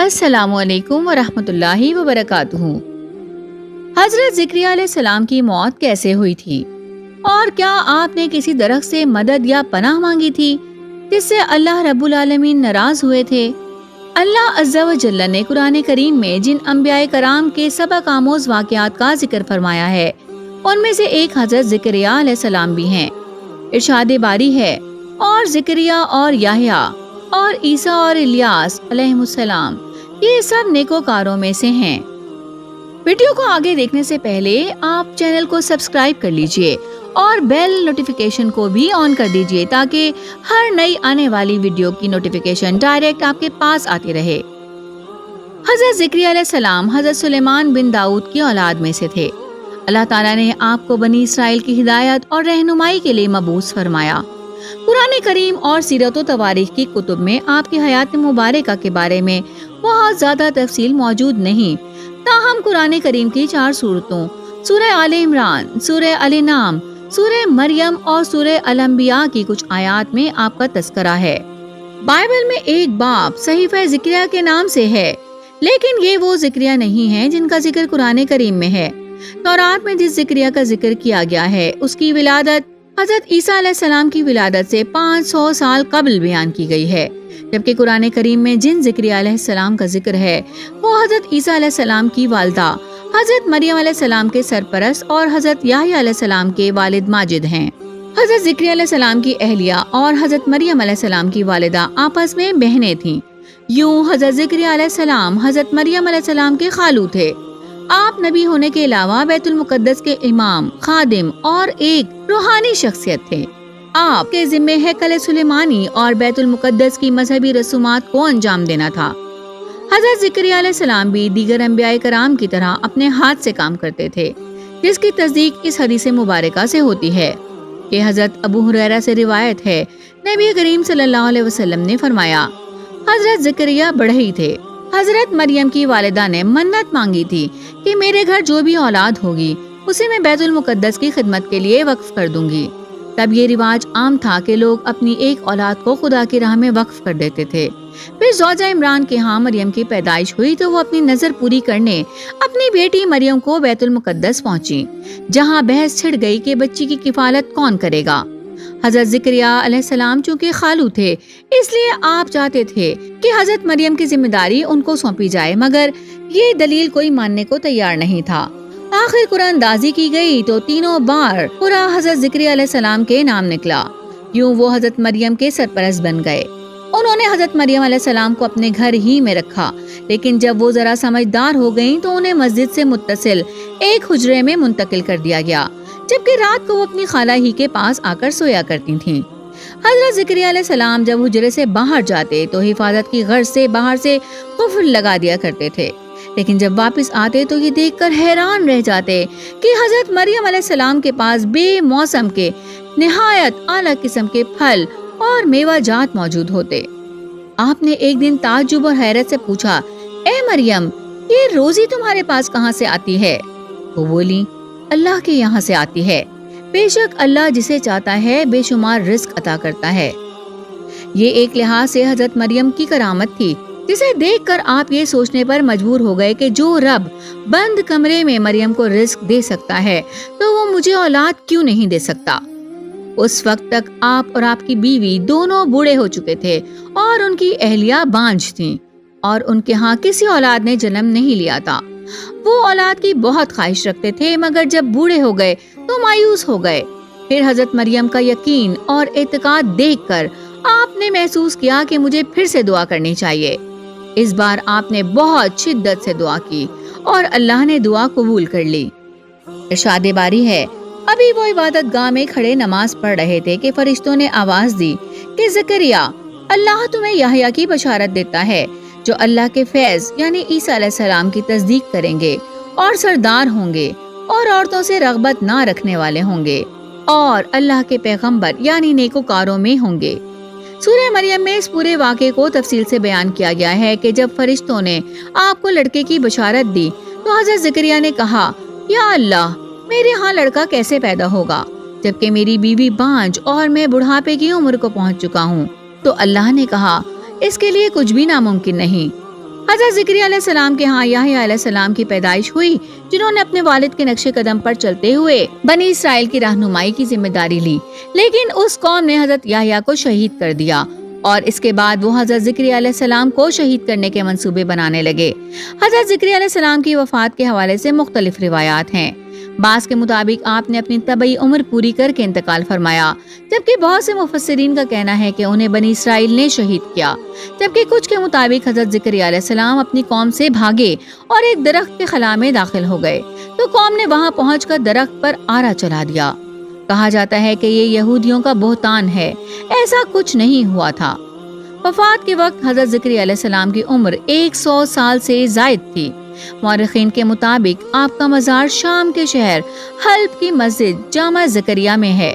अस्सलामु अलैकुम वरहमतुल्लाहि वबरकातुहू। हजरत ज़िक्रिया अलैहिस्सलाम की मौत कैसे हुई थी और क्या आपने किसी दरख्त से मदद या पनाह मांगी थी जिससे अल्लाह रब्बुल आलमीन नाराज हुए थे? अल्लाह अज़्ज़ा व जल्ल ने कुरान करीम में जिन अंबियाए कराम के सबक आमोज वाक़यात का जिक्र फरमाया है उनमें से एक हजरत ज़िक्रिया अलैहिस्सलाम भी हैं। इरशाद बारी है, और ज़िक्रिया और याहया और ईसा और इलियास अलैहिमुस्सलाम ये सब नेकोकारों में से हैं। वीडियो को आगे देखने से पहले आप चैनल को सब्सक्राइब कर लीजिए और बेल नोटिफिकेशन को भी ऑन कर दीजिए ताकि हर नई आने वाली वीडियो की नोटिफिकेशन डायरेक्ट आपके पास आती रहे। हजरत ज़िक्रिया अलैहिस्सलाम हजरत सुलेमान बिन दाऊद की औलाद में से थे। अल्लाह ताला ने आपको बनी इसराइल की हिदायत और रहनुमाई के लिए मबूस फरमाया। कुरान करीम और सीरत व तवारीख की कुतुब में आपकी हयात मुबारका के बारे में बहुत ज्यादा तफसील मौजूद नहीं, ताहम कुरान करीम की 4 सूरतों सूरह आले इमरान, सूरह अल नाम, सूरह मरियम और सूरह अल अंबिया की कुछ आयात में आपका तस्करा है। बाइबल में एक बाब सहीफा ज़िक्रिया के नाम से है, लेकिन ये वो ज़िक्रिया नहीं है जिनका जिक्र कुरान करीम में है। तौरात में जिस ज़िक्रिया का जिक्र किया गया है उसकी विलादत हजरत ईसा अलैहिस्सलाम की विलादत से 500 साल कबल बयान की गई है, जबकि कुरान करीम में जिन ज़िक्रिया अलैहिस्सलाम का जिक्र है वो हजरत ईसा अलैहिस्सलाम की वालदा हजरत मरियम अलैहिस्सलाम के सरपरस्त और हजरत याहया अलैहिस्सलाम के वालिद माजिद हैं। हजरत ज़िक्रिया अलैहिस्सलाम की अहलिया और हजरत मरियम अलैहिस्सलाम की वालिदा आपस में बहनें थीं। यूं हजरत ज़िक्रिया अलैहिस्सलाम हजरत मरियम अलैहिस्सलाम के खालू थे। आप नबी होने के अलावा बैतुल मुकद्दस के इमाम, खादिम और एक रूहानी शख्सियत थे। आपके जिम्मे हैकल सुलेमानी और बैतुल मुकद्दस की मजहबी रसूमात को अंजाम देना था। हजरत ज़िक्रिया अलैहिस्सलाम भी दीगर अंबियाए कराम की तरह अपने हाथ से काम करते थे, जिसकी तस्दीक इस हदीस मुबारका से होती है कि हजरत अबू हुरैरा से रिवायत है, नबी करीम सल्लल्लाहु अलैहि वसल्लम ने फरमाया, हजरत ज़िक्रिया बढ़ई थे। हजरत मरियम की वालिदा ने मन्नत मांगी थी कि मेरे घर जो भी औलाद होगी उसे मैं बैतुल मुकद्दस की खिदमत के लिए वक्फ कर दूंगी। तब ये रिवाज आम था कि लोग अपनी एक औलाद को खुदा की राह में वक्फ कर देते थे। फिर ज़ौजा इमरान के यहाँ मरियम की पैदाइश हुई तो वो अपनी नजर पूरी करने अपनी बेटी मरियम को बैतुल मुकद्दस पहुंची, जहाँ बहस छिड़ गई कि बच्ची की किफालत कौन करेगा। हजरत ज़िक्रिया अलैहिस्सलाम चूँकि खालू थे इसलिए आप चाहते थे कि हजरत मरियम की जिम्मेदारी उनको सौंपी जाए, मगर ये दलील कोई मानने को तैयार नहीं था। आखिर कुरानदाजी की गई तो तीनों बार पूरा हजरत ज़िक्रिया अलैहिस्सलाम के नाम निकला। यूं वो हजरत मरियम के सरपरस्त बन गए। उन्होंने हजरत मरियम अलैहिस्सलाम को अपने घर ही में रखा, लेकिन जब वो जरा समझदार हो गयी तो उन्हें मस्जिद से मुत्तसिल एक हुजरे में मुंतकिल कर दिया गया, जबकि रात को वो अपनी खाला ही के पास आकर सोया करती थीं। हजरत ज़िक्रिया अलैहिस्सलाम जब हुजरे से बाहर जाते तो हिफाजत की गर्ज से बाहर से कुफ्र लगा दिया करते थे, लेकिन जब वापस आते तो ये देखकर हैरान रह जाते कि हजरत मरियम अलैहिस्सलाम के पास बेमौसम के निहायत आला किस्म के फल और मेवा जात मौजूद होते। आपने एक दिन ताज्जुब और हैरत से पूछा, ए मरियम, ये रोजी तुम्हारे पास कहाँ से आती है? वो बोली, अल्लाह के यहाँ से आती है। बेशक अल्लाह जिसे चाहता है बेशुमार रिस्क अता करता है। ये एक लिहाज से हजरत मरियम की करामत थी, जिसे देखकर आप ये सोचने पर मजबूर हो गए कि जो रब बंद कमरे में मरियम को रिस्क दे सकता है तो वो मुझे औलाद क्यों नहीं दे सकता। उस वक्त तक आप और आपकी बीवी दोनों बूढ़े हो चुके थे और उनकी अहलिया बांझ थीं और उनके यहाँ किसी औलाद ने जन्म नहीं लिया था। वो औलाद की बहुत ख्वाहिश रखते थे, मगर जब बूढ़े हो गए तो मायूस हो गए। फिर हजरत मरियम का यकीन और एतकाद देखकर आपने महसूस किया कि मुझे फिर से दुआ करनी चाहिए। इस बार आपने बहुत शिद्दत से दुआ की और अल्लाह ने दुआ कबूल कर ली। इरशाद बारी है, अभी वो इबादत गाह में खड़े नमाज पढ़ रहे थे कि फरिश्तों ने आवाज दी कि ज़िक्रिया, अल्लाह तुम्हें याहया की बशारत देता है जो अल्लाह के फैज यानी ईसा अलैहिस्सलाम की तस्दीक करेंगे और सरदार होंगे और औरतों से रगबत ना रखने वाले होंगे और अल्लाह के पैगंबर यानी नेकोकारों में होंगे। सूरह मरियम में इस पूरे वाक़े को तफसील से बयान किया गया है कि जब फरिश्तों ने आपको लड़के की बशारत दी तो हजरत ज़िक्रिया ने कहा, या अल्लाह, मेरे यहाँ लड़का कैसे पैदा होगा जबकि मेरी बीवी बांझ और मैं बुढ़ापे की उम्र को पहुँच चुका हूँ। तो अल्लाह ने कहा, इसके लिए कुछ भी नामुमकिन नहीं। حضرت زکریا علیہ السلام کے ہاں یحییٰ علیہ السلام کی پیدائش ہوئی، جنہوں نے اپنے والد کے نقش قدم پر چلتے ہوئے بنی اسرائیل کی رہنمائی کی ذمہ داری لی، لیکن اس قوم نے حضرت یحییٰ کو شہید کر دیا اور اس کے بعد وہ حضرت زکریا علیہ السلام کو شہید کرنے کے منصوبے بنانے لگے۔ حضرت زکریا علیہ السلام کی وفات کے حوالے سے مختلف روایات ہیں۔ بعض کے مطابق آپ نے اپنی طبعی عمر پوری کر کے انتقال فرمایا، جبکہ بہت سے مفسرین کا کہنا ہے کہ انہیں بنی اسرائیل نے شہید کیا، جبکہ کچھ کے مطابق حضرت زکریا علیہ السلام اپنی قوم سے بھاگے اور ایک درخت کے خلا میں داخل ہو گئے تو قوم نے وہاں پہنچ کر درخت پر آرا چلا دیا۔ کہا جاتا ہے کہ یہ یہودیوں کا بہتان ہے، ایسا کچھ نہیں ہوا تھا۔ وفات کے وقت حضرت زکریا علیہ السلام کی عمر 100 سال سے زائد تھی۔ مورخین کے مطابق آپ کا مزار شام کے شہر حلب کی مسجد جامع زکریا میں ہے۔